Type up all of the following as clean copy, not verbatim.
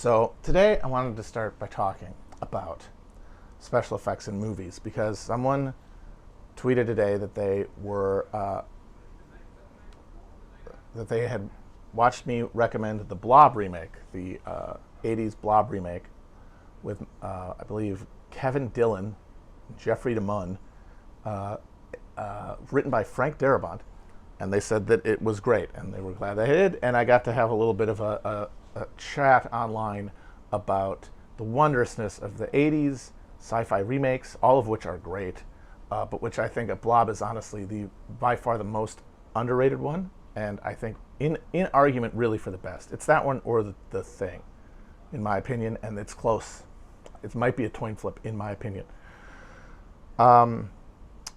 So today I wanted to start by talking about special effects in movies because someone tweeted today that they had watched me recommend the Blob remake, the 80s Blob remake with, I believe, Kevin Dillon, Jeffrey DeMunn, written by Frank Darabont, and they said that it was great, and they were glad they did, and I got to have a little bit of a chat online about the wondrousness of the 80s sci-fi remakes, all of which are great, but which I think Blob is honestly by far the most underrated one, and I think in argument really for the best. It's that one or the Thing, in my opinion, and it's close. It might be a coin flip, in my opinion. And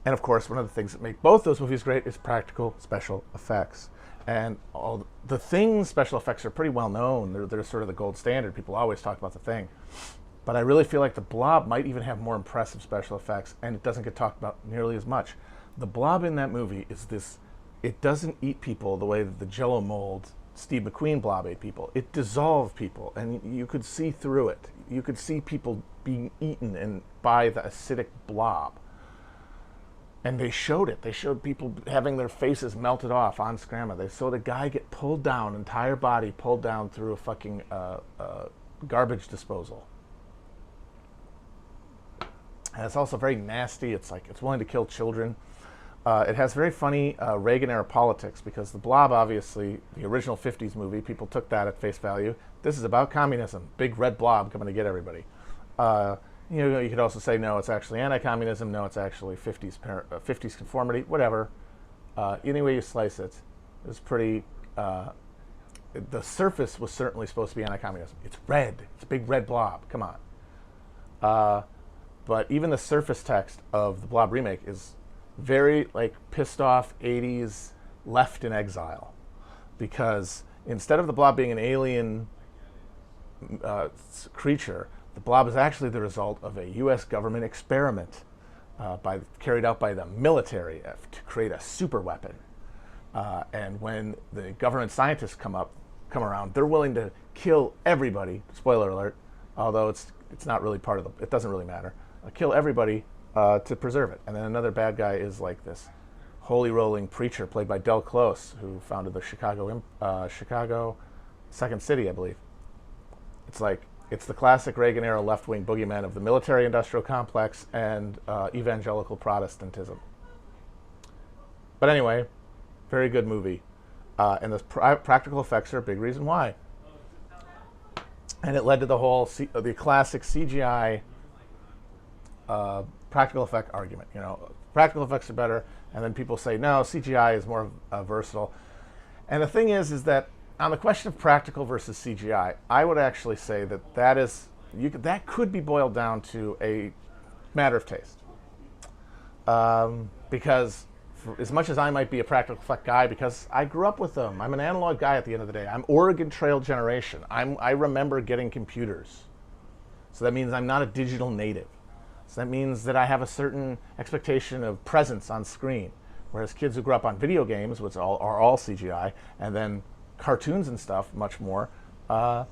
of course, one of the things that make both those movies great is practical special effects. And all the Thing's special effects are pretty well known. They're sort of the gold standard. People always talk about the Thing. But I really feel like the Blob might even have more impressive special effects, and it doesn't get talked about nearly as much. The Blob in that movie is this, it doesn't eat people the way that the Jell-O mold Steve McQueen Blob ate people. It dissolved people, and you could see through it. You could see people being eaten by the acidic blob. And they showed it. They showed people having their faces melted off on camera. They saw the guy get pulled down, entire body pulled down through a fucking garbage disposal. And it's also very nasty. It's like it's willing to kill children. It has very funny Reagan-era politics because the Blob, obviously, the original 50s movie, people took that at face value. This is about communism. Big red blob coming to get everybody. You could also say, no, it's actually anti-communism. No, it's actually 50s conformity. Whatever. Any way you slice it, it was pretty... the surface was certainly supposed to be anti-communism. It's red. It's a big red blob. Come on. But even the surface text of the Blob remake is very pissed off 80s left in exile, because instead of the Blob being an alien creature, the Blob is actually the result of a U.S. government experiment carried out by the military to create a super weapon. And when the government scientists come around, they're willing to kill everybody. Spoiler alert! Although it's not really part of it doesn't really matter. Kill everybody to preserve it. And then another bad guy is like this holy rolling preacher played by Del Close, who founded the Chicago Second City, I believe. It's the classic Reagan-era left-wing boogeyman of the military-industrial complex and evangelical Protestantism. But anyway, very good movie. And the practical effects are a big reason why. And it led to the classic CGI practical effect argument. Practical effects are better, and then people say, no, CGI is more versatile. And the thing is that on the question of practical versus CGI, I would actually say that could be boiled down to a matter of taste. Because as much as I might be a practical effect guy, because I grew up with them, I'm an analog guy at the end of the day. I'm Oregon Trail generation. I remember getting computers. So that means I'm not a digital native. So that means that I have a certain expectation of presence on screen. Whereas kids who grew up on video games, which are all CGI, and then cartoons and stuff, much more, and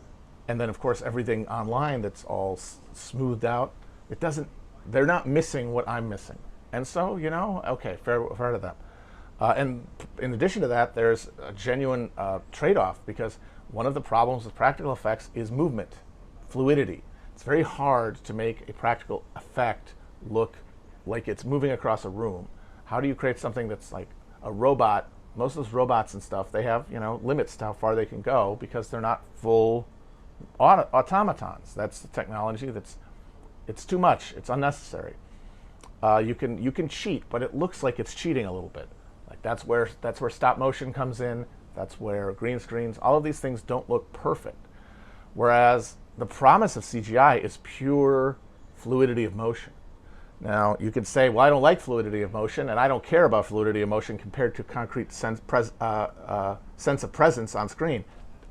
then of course everything online that's all smoothed out, they're not missing what I'm missing. And so, okay, fair to them. And in addition to that, there's a genuine trade-off, because one of the problems with practical effects is movement, fluidity. It's very hard to make a practical effect look like it's moving across a room. How do you create something that's like a robot? Most of those robots and stuff, they have limits to how far they can go because they're not full automatons. That's the technology it's too much. It's unnecessary. You can cheat, but it looks like it's cheating a little bit. That's where stop motion comes in. That's where green screens. All of these things don't look perfect. Whereas the promise of CGI is pure fluidity of motion. Now, you could say, well, I don't like fluidity of motion, and I don't care about fluidity of motion compared to concrete sense of presence on screen.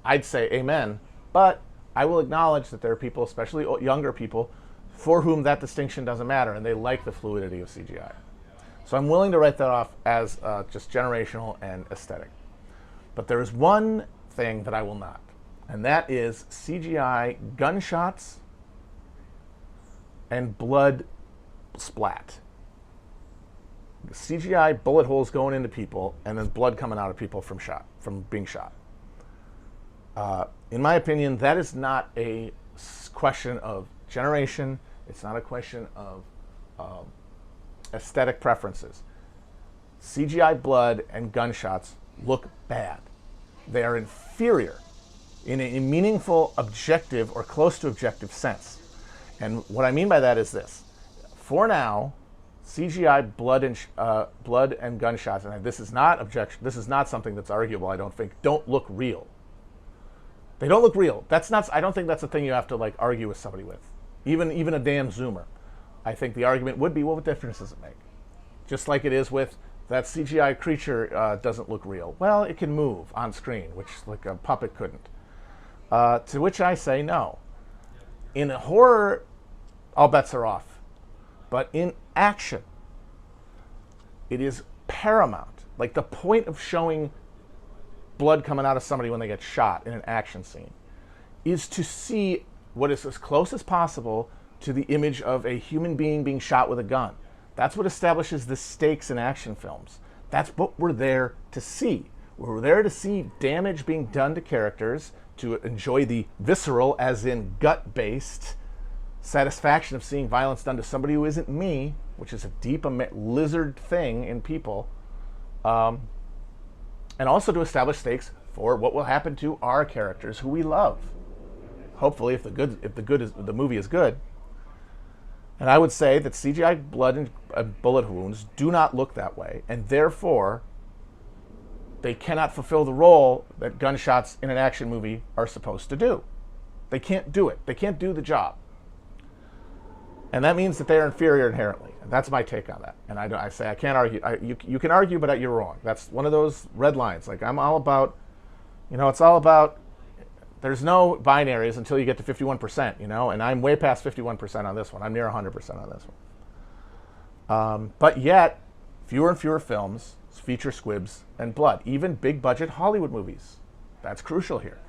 I'd say amen, but I will acknowledge that there are people, especially younger people, for whom that distinction doesn't matter, and they like the fluidity of CGI. So I'm willing to write that off as just generational and aesthetic. But there is one thing that I will not. and that is CGI gunshots and blood splat. CGI bullet holes going into people and then blood coming out of people from being shot. In my opinion, that is not a question of generation. It's not a question of aesthetic preferences. CGI blood and gunshots look bad. They are inferior in a meaningful, objective, or close to objective sense. And what I mean by that is this. For now, CGI blood and gunshots, and this is not something that's arguable, I don't think, don't look real. They don't look real. I don't think that's a thing you have to like argue with somebody with. Even a damn Zoomer. I think the argument would be, well, what difference does it make? Just like it is with that CGI creature doesn't look real. Well, it can move on screen, which like a puppet couldn't. To which I say no. In a horror, all bets are off. But in action, it is paramount. Like the point of showing blood coming out of somebody when they get shot in an action scene is to see what is as close as possible to the image of a human being shot with a gun. That's what establishes the stakes in action films. That's what we're there to see. We're there to see damage being done to characters, to enjoy the visceral, as in gut-based, satisfaction of seeing violence done to somebody who isn't me, which is a deep lizard thing in people, and also to establish stakes for what will happen to our characters who we love. Hopefully, if the movie is good. And I would say that CGI blood and bullet wounds do not look that way, and therefore they cannot fulfill the role that gunshots in an action movie are supposed to do. They can't do it. They can't do the job. And that means that they're inferior inherently. And that's my take on that. And I say I can't argue. You can argue, but you're wrong. That's one of those red lines. Like I'm all about, it's all about, there's no binaries until you get to 51%, and I'm way past 51% on this one. I'm near 100% on this one. But yet, fewer and fewer films feature squibs and blood, even big budget Hollywood movies. That's crucial here.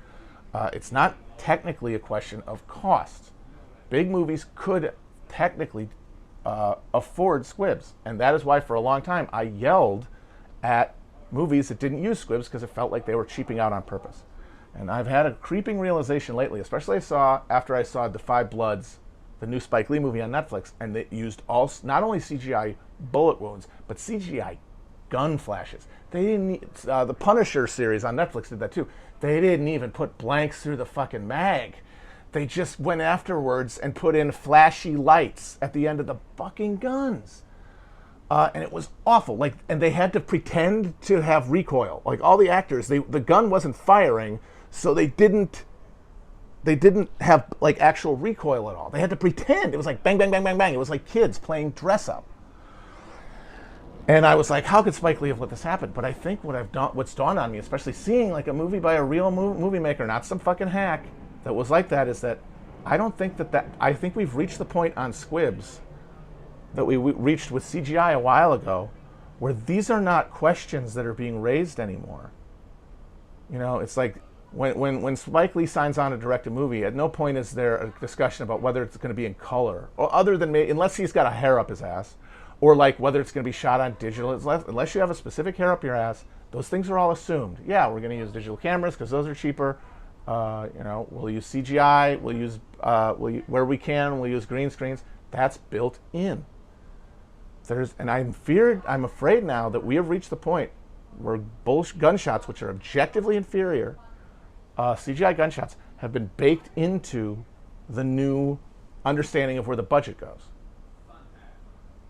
It's not technically a question of cost. Big movies could technically afford squibs, and that is why for a long time I yelled at movies that didn't use squibs because it felt like they were cheaping out on purpose. And I've had a creeping realization lately, especially after I saw Defy Bloods, the new Spike Lee movie on Netflix, and they used not only CGI bullet wounds, but CGI gun flashes. They didn't. The Punisher series on Netflix did that too. They didn't even put blanks through the fucking mag. They just went afterwards and put in flashy lights at the end of the fucking guns. And it was awful. And they had to pretend to have recoil. Like all the actors, the gun wasn't firing, so they didn't have like actual recoil at all. They had to pretend. It was like bang, bang, bang, bang, bang. It was like kids playing dress up. And I was like, how could Spike Lee have let this happen? But I think what's dawned on me, especially seeing like a movie by a real movie maker, not some fucking hack that was like that, is that I don't think I think we've reached the point on squibs that we reached with CGI a while ago, where these are not questions that are being raised anymore. It's like when Spike Lee signs on to direct a movie, at no point is there a discussion about whether it's going to be in color, or other than unless he's got a hair up his ass, or like whether it's going to be shot on digital. Unless you have a specific hair up your ass, those things are all assumed. Yeah, we're going to use digital cameras because those are cheaper. We'll use CGI. We'll use where we can. We'll use green screens. That's built in. I'm afraid now that we have reached the point where gunshots, which are objectively inferior, CGI gunshots, have been baked into the new understanding of where the budget goes.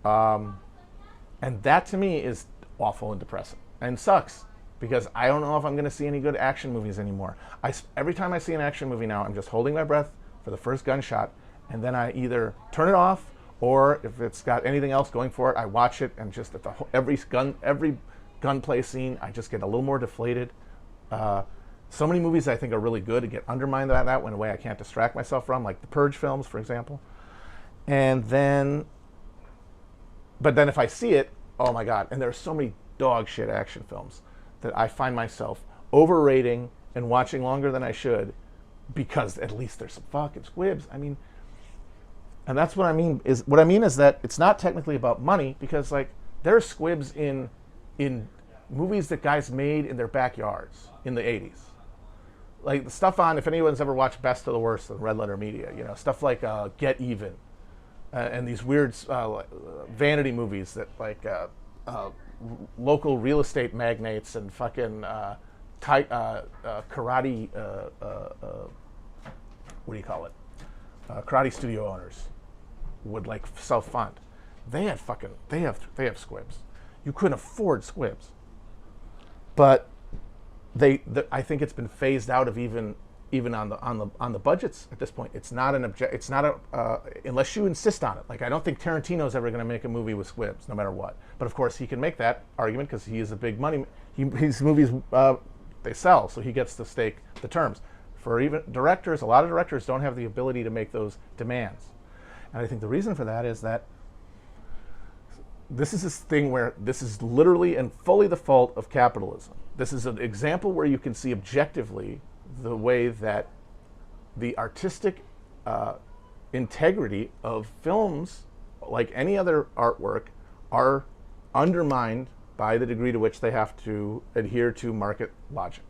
And that to me is awful and depressing and sucks, because I don't know if I'm going to see any good action movies anymore. Every time I see an action movie now, I'm just holding my breath for the first gunshot, and then I either turn it off, or if it's got anything else going for it, I watch it, and just at every gunplay scene, I just get a little more deflated. So many movies I think are really good and get undermined by that in a way I can't distract myself from, like the Purge films, for example. But then if I see it, oh my God, and there are so many dog shit action films that I find myself overrating and watching longer than I should because at least there's some fucking squibs. I mean, and that's what I mean is that it's not technically about money, because like there are squibs in movies that guys made in their backyards in the 80s. Like the stuff on, if anyone's ever watched Best of the Worst on Red Letter Media, you know, stuff like Get Even, and these weird vanity movies that like local real estate magnates and fucking karate, what do you call it? Karate studio owners would like self-fund. They have squibs. You couldn't afford squibs, but I think it's been phased out of even on the budgets at this point. It's not unless you insist on it. Like I don't think Tarantino's ever going to make a movie with squibs, no matter what. But of course he can make that argument because he is a big money. His movies they sell, so he gets to stake the terms. For even directors, a lot of directors don't have the ability to make those demands, and I think the reason for that is that this is this thing where this is literally and fully the fault of capitalism. This is an example where you can see objectively the way that the artistic integrity of films, like any other artwork, are undermined by the degree to which they have to adhere to market logic.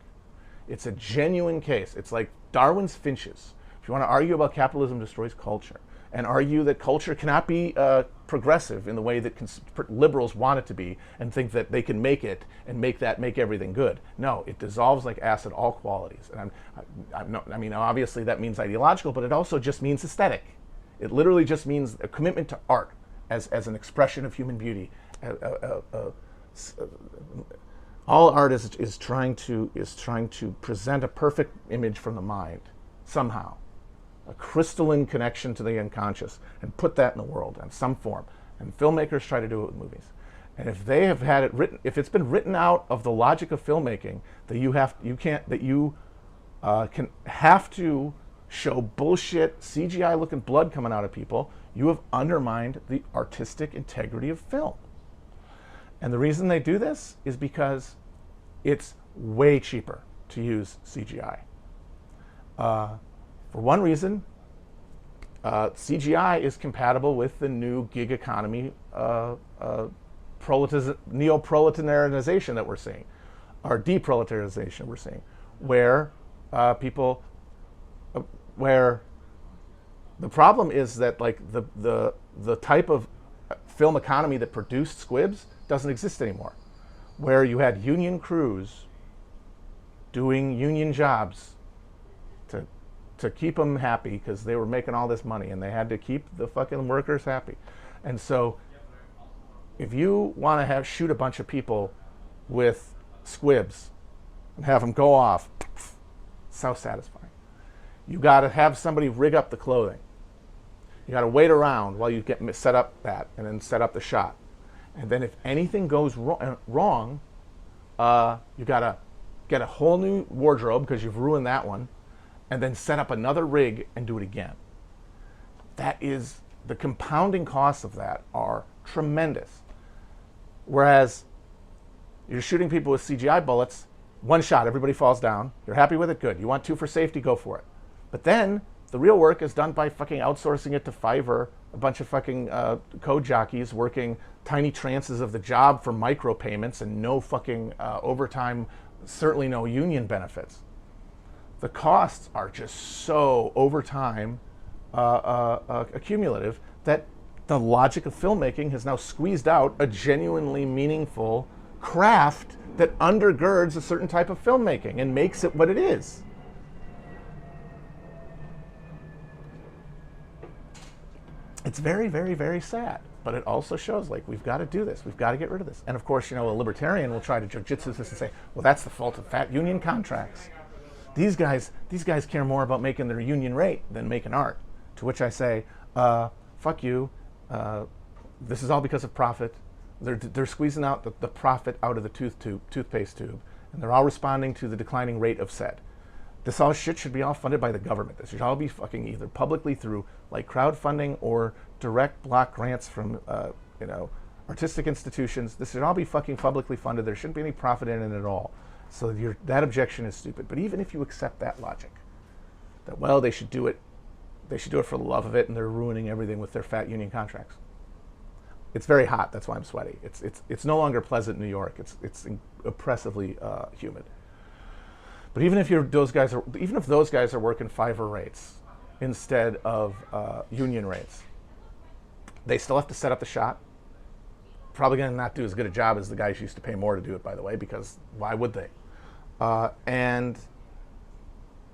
It's a genuine case. It's like Darwin's finches. If you want to argue about capitalism destroys culture, and argue that culture cannot be progressive in the way that liberals want it to be, and think that they can make it and make everything good. No, it dissolves like acid all qualities. And I mean, obviously that means ideological, but it also just means aesthetic. It literally just means a commitment to art as an expression of human beauty. All art is trying to present a perfect image from the mind somehow. A crystalline connection to the unconscious, and put that in the world in some form. And filmmakers try to do it with movies. And if they have had it written, if it's been written out of the logic of filmmaking that you have to show bullshit CGI looking blood coming out of people, you have undermined the artistic integrity of film. And the reason they do this is because it's way cheaper to use CGI. For one reason, CGI is compatible with the new gig economy neo-proletarianization that we're seeing, or deproletarianization we're seeing, where where the problem is that like the type of film economy that produced squibs doesn't exist anymore, where you had union crews doing union jobs to keep them happy because they were making all this money, and they had to keep the fucking workers happy. And so if you want to shoot a bunch of people with squibs and have them go off, so satisfying. You got to have somebody rig up the clothing. You got to wait around while you get set up that, and then set up the shot. And then if anything goes wrong, you got to get a whole new wardrobe because you've ruined that one, and then set up another rig and do it again. That is, the compounding costs of that are tremendous. Whereas you're shooting people with CGI bullets, one shot, everybody falls down, you're happy with it, good. You want 2 for safety, go for it. But then the real work is done by fucking outsourcing it to Fiverr, a bunch of fucking code jockeys working tiny trances of the job for micropayments and no fucking overtime, certainly no union benefits. The costs are just so over time accumulative that the logic of filmmaking has now squeezed out a genuinely meaningful craft that undergirds a certain type of filmmaking and makes it what it is. It's very, very, very sad, but it also shows like we've got to do this. We've got to get rid of this. And of course, you know, a libertarian will try to jujitsu this and say, well, that's the fault of fat union contracts. These guys care more about making their union rate than making art. To which I say, fuck you. This is all because of profit. They're squeezing out the profit out of the toothpaste tube, and they're all responding to the declining rate of said. This all shit should be all funded by the government. This should all be fucking either publicly through like crowdfunding or direct block grants from artistic institutions. This should all be fucking publicly funded. There shouldn't be any profit in it at all. So that objection is stupid. But even if you accept that logic, that, well, they should do it for the love of it, and they're ruining everything with their fat union contracts. It's very hot. That's why I'm sweaty. It's no longer pleasant New York. It's oppressively humid. But even if those guys are working Fiverr rates instead of union rates, they still have to set up the shot. Probably going to not do as good a job as the guys used to pay more to do it, by the way, because why would they? And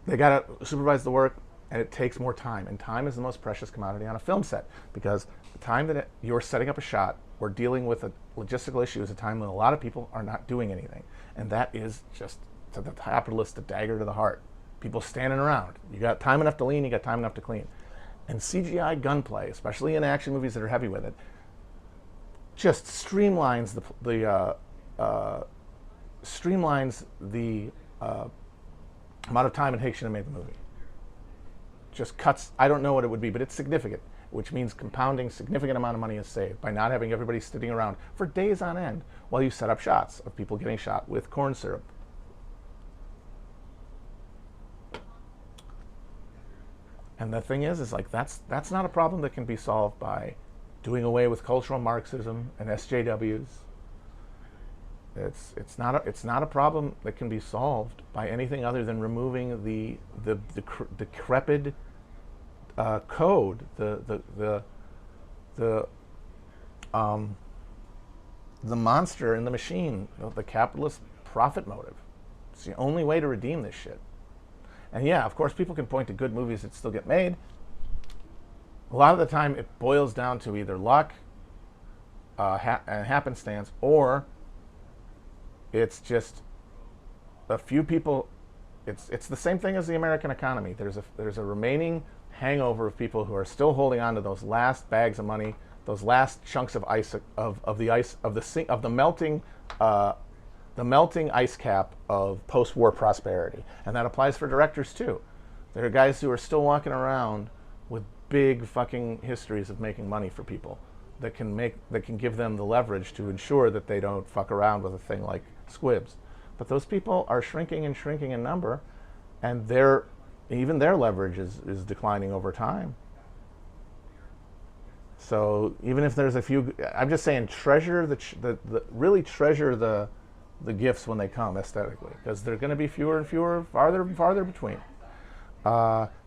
they got to supervise the work, and it takes more time. And time is the most precious commodity on a film set, because the time that you're setting up a shot or dealing with a logistical issue is a time when a lot of people are not doing anything. And that is just, to the capitalist, a dagger to the heart. People standing around. You got time enough to lean, you got time enough to clean. And CGI gunplay, especially in action movies that are heavy with it, just streamlines the amount of time it takes you to make the movie. Just cuts, I don't know what it would be, but it's significant, which means compounding significant amount of money is saved by not having everybody sitting around for days on end while you set up shots of people getting shot with corn syrup. And the thing is like that's not a problem that can be solved by doing away with cultural Marxism and SJWs. It's not a problem that can be solved by anything other than removing the decrepit code, the monster in the machine, the capitalist profit motive. It's the only way to redeem this shit. And yeah, of course, people can point to good movies that still get made. A lot of the time, it boils down to either luck and happenstance, or it's just a few people. It's the same thing as the American economy. There's a remaining hangover of people who are still holding on to those last bags of money, those last chunks of ice of the melting ice cap of post-war prosperity, and that applies for directors too. There are guys who are still walking around with big fucking histories of making money for people that can give them the leverage to ensure that they don't fuck around with a thing like squibs. But those people are shrinking and shrinking in number, and even their leverage is declining over time. So even if there's a few, I'm just saying, really treasure the gifts when they come aesthetically, because they're going to be fewer and fewer, farther and farther between.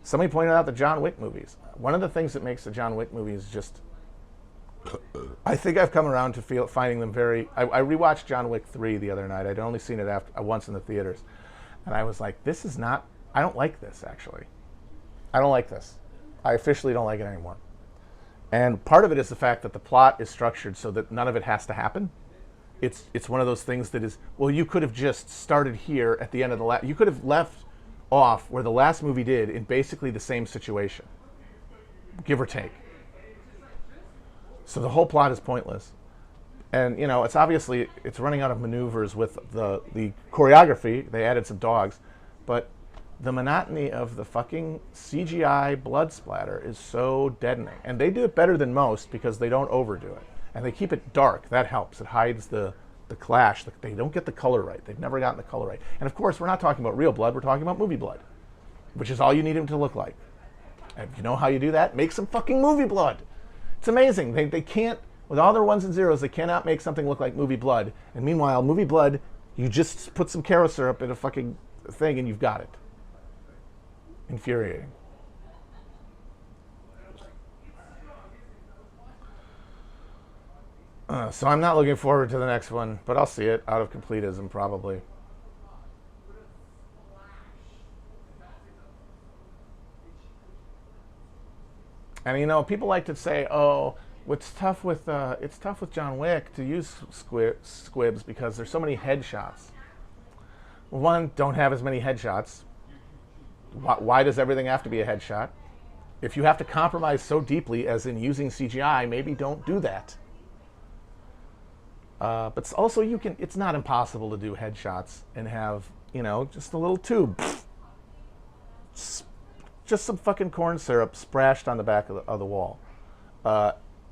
Somebody pointed out the John Wick movies. One of the things that makes the John Wick movies just, I think I've come around to finding them very. I rewatched John Wick 3 the other night. I'd only seen it once in the theaters, and I was like, this is not. I don't like this, actually. I don't like this. I officially don't like it anymore. And part of it is the fact that the plot is structured so that none of it has to happen. It's one of those things that is, well, you could have just started here at the end of the last. You could have left off where the last movie did in basically the same situation, give or take. So the whole plot is pointless. And, it's running out of maneuvers with the choreography. They added some dogs. But the monotony of the fucking CGI blood splatter is so deadening. And they do it better than most because they don't overdo it. And they keep it dark. That helps. It hides the clash. They don't get the color right. They've never gotten the color right. And of course, we're not talking about real blood. We're talking about movie blood, which is all you need him to look like. And you know how you do that? Make some fucking movie blood. It's amazing. They can't, with all their ones and zeros, they cannot make something look like movie blood. And meanwhile, movie blood, you just put some Caro syrup in a fucking thing and you've got it. Infuriating. So I'm not looking forward to the next one, but I'll see it out of completism probably. And people like to say, "Oh, it's tough with John Wick to use squibs because there's so many headshots." Well, one, don't have as many headshots. Why does everything have to be a headshot? If you have to compromise so deeply as in using CGI, maybe don't do that. But also it's not impossible to do headshots and have, just a little tube. Just some fucking corn syrup splashed on the back of the wall.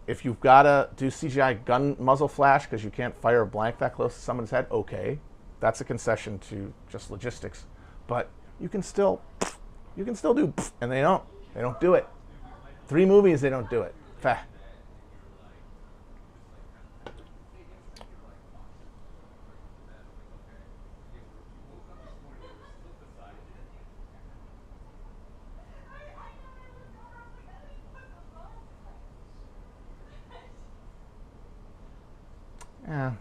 If you've got to do CGI gun muzzle flash because you can't fire a blank that close to someone's head, okay. That's a concession to just logistics. But you can still You can still do, and they don't. They don't do it. 3 movies, they don't do it. Fah. Yeah.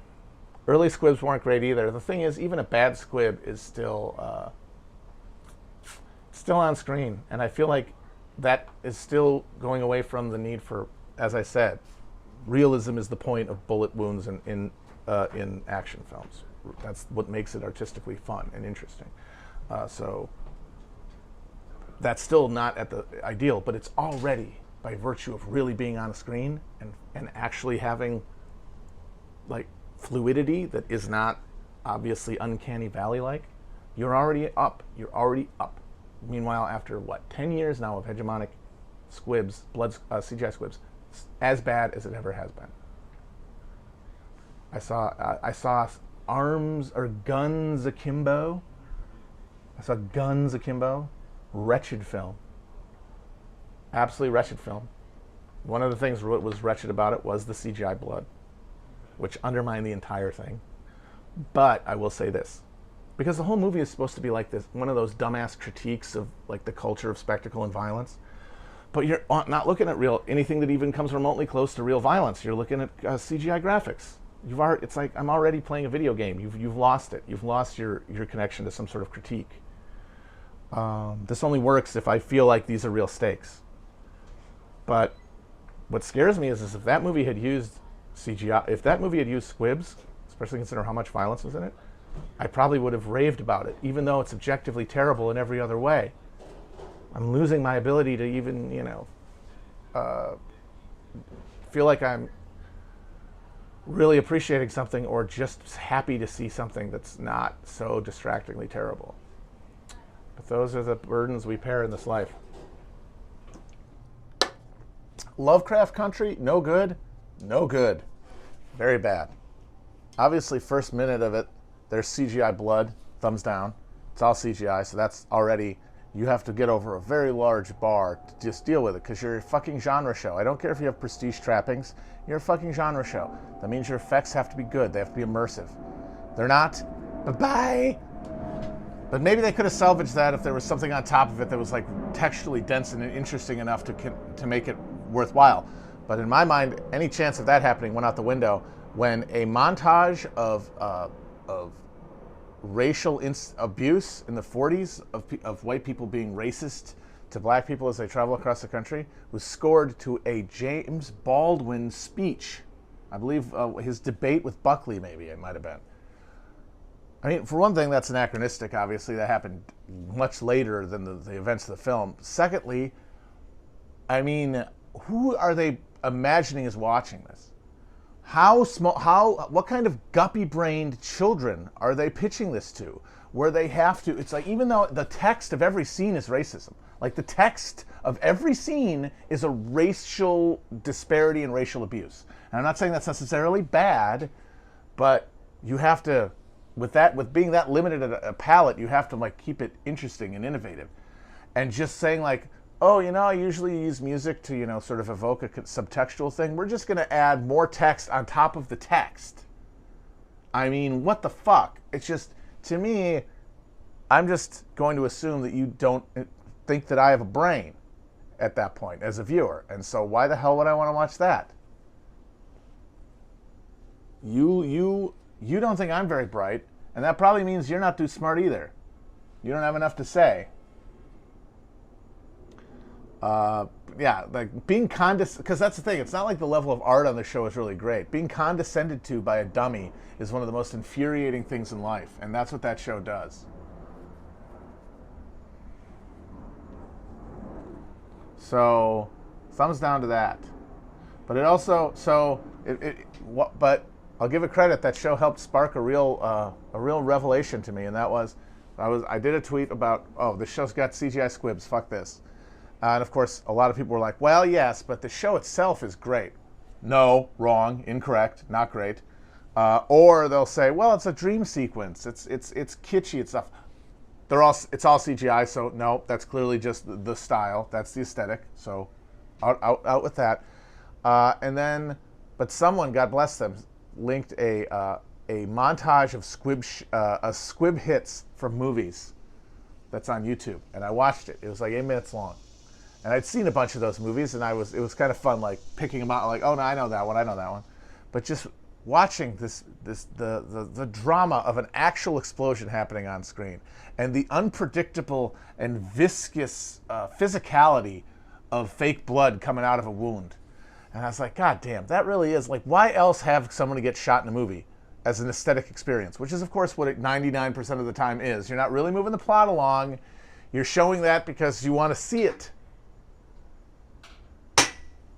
Early squibs weren't great either. The thing is, even a bad squib is still on screen, and I feel like that is still going away from the need for, as I said, realism is the point of bullet wounds in action films. That's what makes it artistically fun and interesting. So that's still not at the ideal, but it's already, by virtue of really being on a screen and actually having like fluidity that is not obviously uncanny valley-like, you're already up. You're already up. Meanwhile, after what, 10 years now of hegemonic squibs, CGI squibs, as bad as it ever has been. I saw arms or guns akimbo. I saw Guns Akimbo. Wretched film. Absolutely wretched film. One of the things that was wretched about it was the CGI blood, which undermined the entire thing. But I will say this, because the whole movie is supposed to be like this, one of those dumbass critiques of like the culture of spectacle and violence. But you're not looking at anything that even comes remotely close to real violence. You're looking at CGI graphics. It's like I'm already playing a video game. You've lost it. You've lost your connection to some sort of critique. This only works if I feel like these are real stakes. But what scares me is if that movie had used CGI, if that movie had used squibs, especially considering how much violence was in it, I probably would have raved about it, even though it's objectively terrible in every other way. I'm losing my ability to even, feel like I'm really appreciating something or just happy to see something that's not so distractingly terrible. But those are the burdens we bear in this life. Lovecraft Country, no good. No good. Very bad. Obviously, first minute of it, there's CGI blood, thumbs down. It's all CGI, so that's already, you have to get over a very large bar to just deal with it, because you're a fucking genre show. I don't care if you have prestige trappings, you're a fucking genre show. That means your effects have to be good, they have to be immersive. They're not. Bye-bye! But maybe they could have salvaged that if there was something on top of it that was like textually dense and interesting enough to make it worthwhile. But in my mind, any chance of that happening went out the window when a montage of racial abuse in the 40s of white people being racist to black people as they travel across the country was scored to a James Baldwin speech. I believe his debate with Buckley, maybe it might have been. I mean, for one thing, that's anachronistic, obviously. That happened much later than the events of the film. Secondly, I mean, who are they imagining is watching this? What kind of guppy-brained children are they pitching this to? Where they have to, it's like, even though the text of every scene is racism, like the text of every scene is a racial disparity and racial abuse. And I'm not saying that's necessarily bad, but you have to, with being that limited a palette, you have to like keep it interesting and innovative. And just saying like, oh, I usually use music to, sort of evoke a subtextual thing. We're just going to add more text on top of the text. I mean, what the fuck? It's just, to me, I'm just going to assume that you don't think that I have a brain at that point as a viewer. And so why the hell would I want to watch that? You don't think I'm very bright, and that probably means you're not too smart either. You don't have enough to say. Yeah, like being because that's the thing. It's not like the level of art on the show is really great. Being condescended to by a dummy is one of the most infuriating things in life, and that's what that show does. So, thumbs down to that. But it also, but I'll give it credit. That show helped spark a real revelation to me, and that was, I did a tweet about, oh, this show's got CGI squibs. Fuck this. And of course, a lot of people were like, well, yes, but the show itself is great. No, wrong, incorrect, not great. Or they'll say, well, it's a dream sequence. It's kitschy and stuff. it's all CGI. So no, that's clearly just the style. That's the aesthetic. So out with that. And then, but someone, God bless them, linked a montage of squib hits from movies that's on YouTube, and I watched it. It was like 8 minutes long, and I'd seen a bunch of those movies, and it was kind of fun, like picking them out, like, oh no, I know that one, but just watching the drama of an actual explosion happening on screen, and the unpredictable and viscous physicality of fake blood coming out of a wound. And I was like, God damn, that really is, like, why else have someone get shot in a movie as an aesthetic experience, which is, of course, what it 99% of the time is. You're not really moving the plot along. You're showing that because you want to see it.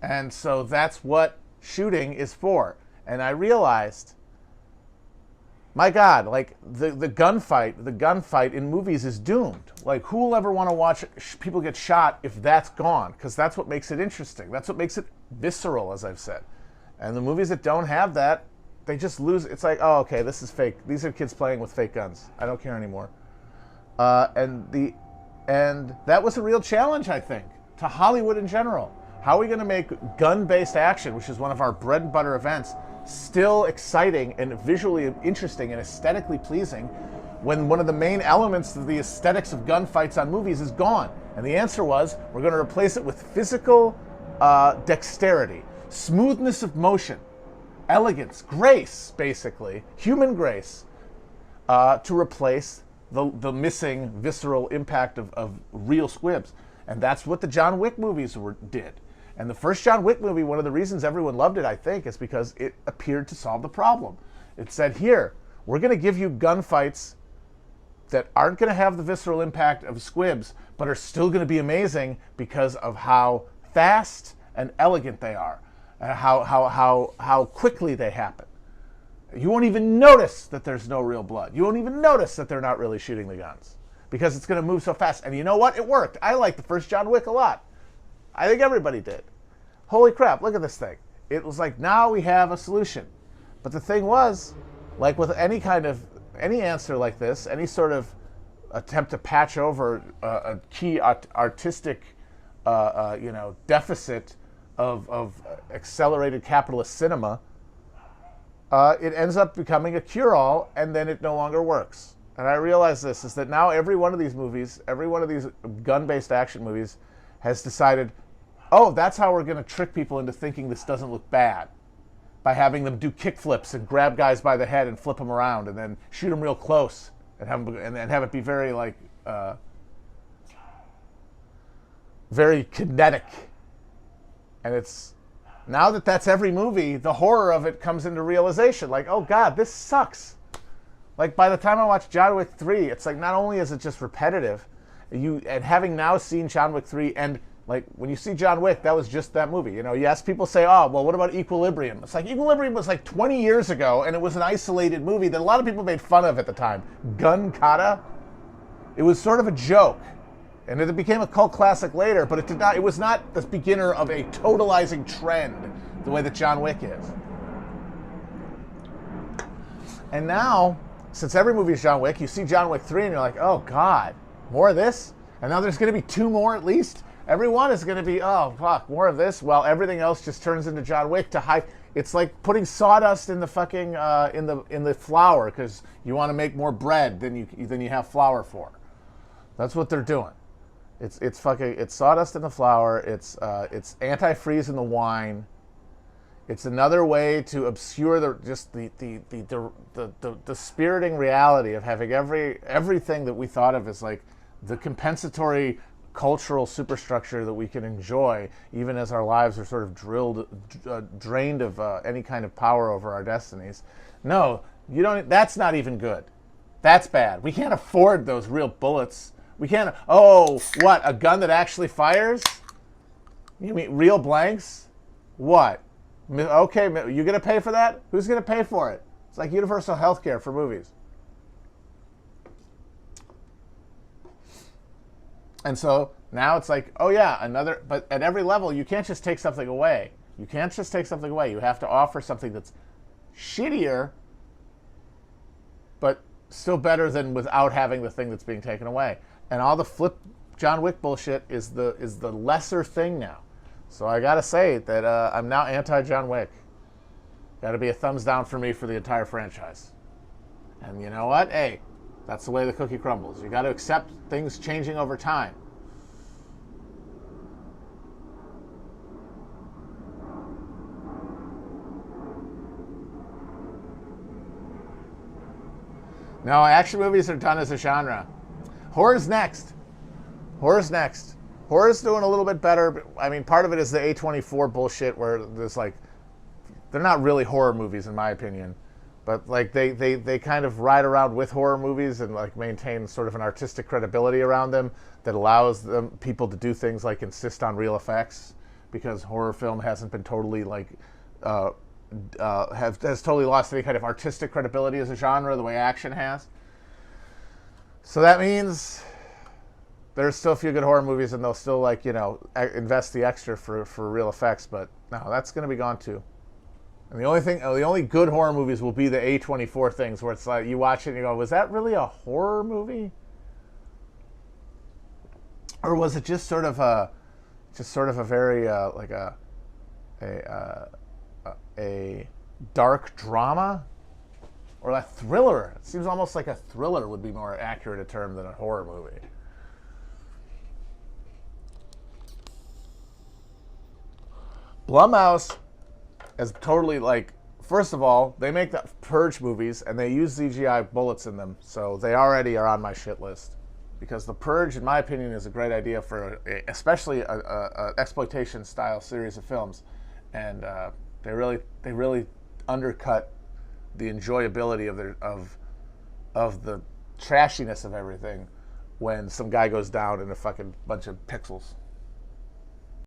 And so that's what shooting is for. And I realized, my God, like, the gunfight in movies is doomed. Like, who will ever want to watch people get shot if that's gone? Because that's what makes it interesting. That's what makes it visceral, as I've said. And the movies that don't have that, they just lose. It's like, oh, okay, this is fake. These are kids playing with fake guns. I don't care anymore. And that was a real challenge, I think, to Hollywood in general. How are we going to make gun-based action, which is one of our bread and butter events, still exciting and visually interesting and aesthetically pleasing when one of the main elements of the aesthetics of gunfights on movies is gone? And the answer was, we're going to replace it with physical dexterity, smoothness of motion, elegance, grace, basically, human grace, to replace the missing visceral impact of real squibs. And that's what the John Wick movies did. And the first John Wick movie, one of the reasons everyone loved it, I think, is because it appeared to solve the problem. It said, here, we're going to give you gunfights that aren't going to have the visceral impact of squibs, but are still going to be amazing because of how fast and elegant they are, and how quickly they happen. You won't even notice that there's no real blood. You won't even notice that they're not really shooting the guns because it's going to move so fast. And you know what? It worked. I like the first John Wick a lot. I think everybody did. Holy crap, look at this thing. It was like, now we have a solution. But the thing was, like with any answer like this, any sort of attempt to patch over a key artistic deficit of accelerated capitalist cinema, it ends up becoming a cure-all, and then it no longer works. And I realize this, is that now every one of these movies, every one of these gun-based action movies has decided, oh, that's how we're going to trick people into thinking this doesn't look bad, by having them do kickflips and grab guys by the head and flip them around and then shoot them real close and have it be very, like, very kinetic. And it's, now that that's every movie, the horror of it comes into realization. Like, oh God, this sucks. Like, by the time I watch John Wick 3, it's like, not only is it just repetitive, and having now seen John Wick 3, and like, when you see John Wick, that was just that movie. You know, yes, people say, oh, well, what about Equilibrium? It's like, Equilibrium was like 20 years ago, and it was an isolated movie that a lot of people made fun of at the time. Gun Kata. It was sort of a joke. And it became a cult classic later, but it was not the beginner of a totalizing trend the way that John Wick is. And now, since every movie is John Wick, you see John Wick 3 and you're like, oh God, more of this? And now there's going to be 2 more at least? Every one is going to be, oh fuck, more of this? Well, everything else just turns into John Wick to hide. It's like putting sawdust in the fucking, in the flour because you want to make more bread than you have flour for. That's what they're doing. It's sawdust in the flour. It's antifreeze in the wine. It's another way to obscure the spiriting reality of having everything that we thought of as like the compensatory cultural superstructure that we can enjoy, even as our lives are sort of drained of any kind of power over our destinies. No, you don't. That's not even good. That's bad. We can't afford those real bullets. We can't. Oh, what? A gun that actually fires? You mean real blanks? What? Okay, you gonna pay for that? Who's gonna pay for it? It's like universal health care for movies. And so now it's like, oh yeah, but at every level, you can't just take something away. You can't just take something away. You have to offer something that's shittier, but still better than without having the thing that's being taken away. And all the flip John Wick bullshit is the lesser thing now. So I gotta say that I'm now anti John Wick. Got to be a thumbs down for me for the entire franchise. And you know what? Hey, that's the way the cookie crumbles. You got to accept things changing over time. No, action movies are done as a genre. Horror's next. Horror's next. Horror's doing a little bit better. I mean, part of it is the A24 bullshit where there's like, they're not really horror movies in my opinion, but like they kind of ride around with horror movies and like maintain sort of an artistic credibility around them that allows them people to do things like insist on real effects, because horror film hasn't been totally like has totally lost any kind of artistic credibility as a genre the way action has. So that means there's still a few good horror movies and they'll still like, you know, invest the extra for real effects, but no, that's going to be gone too. And the only good horror movies will be the A24 things where it's like you watch it and you go, was that really a horror movie? Or was it just sort of a very like a dark drama or a thriller? It seems almost like a thriller would be more accurate a term than a horror movie. Blumhouse is totally like, first of all, they make the Purge movies and they use CGI bullets in them, so they already are on my shit list. Because the Purge, in my opinion, is a great idea for especially a exploitation style series of films, and they really undercut the enjoyability of the trashiness of everything when some guy goes down in a fucking bunch of pixels.